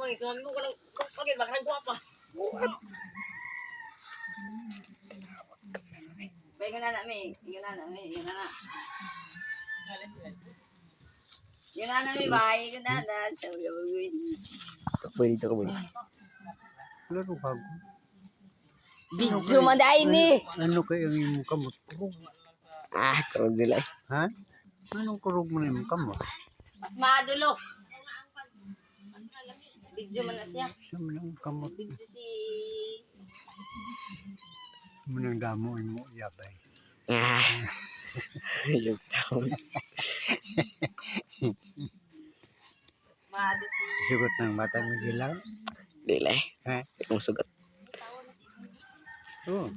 bang suami mo walang pagin baka gwapa. What? Ingon na mi. Ingon na mi. Ingon na. Yun na mi bay. Ingon na. Sabi ko. Pwede dito ka pwede. Laro bago. Bidyo man dahil ni. Ano kaya ang iyong kamot? Kurog. Kurog nila eh. Ha? Anong kurog mo na iyong kamot? Mas madulo. Bidyo man na siya. Saan mo ng kamot? Bidyo si... Manang damo mo yabay. Yung taon. Mado si... Sugot ng bata mo gilaw? Dila eh. Ha? Itong sugat. Oo.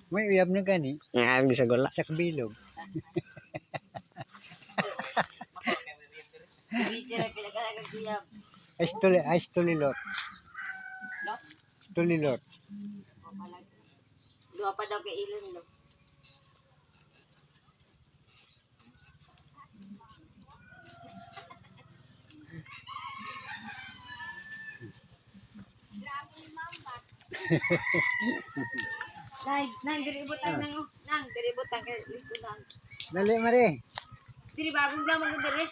May uyab na gani. Bisa gula. Sa kabilog. Si Bidyo na pinagkalagang siyab. Ay, stulilot. No? Stulilot. Dua pa daw kay Ilon, no? Nang diributan nang diributan kay likunan. Dali, Mari. Diri bagong naman ko diri.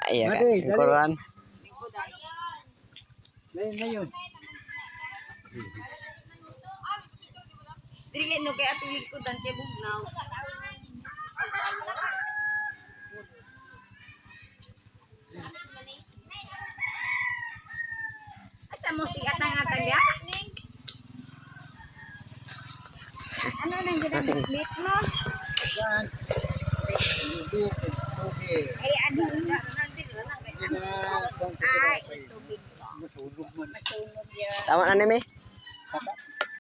Ayan ka. Mari, Yung dali. koran. Likunan. Dali na yun. Diri kay no kay atong likudan kay bugnaw. Asa mo sigat ang atagya? Ano nang ginamit mo? Saan? Okay. Ay, ano na nandito na. Ay, tubig ko. Masulog mo. Masunog yan. Tama na nimi. Saka.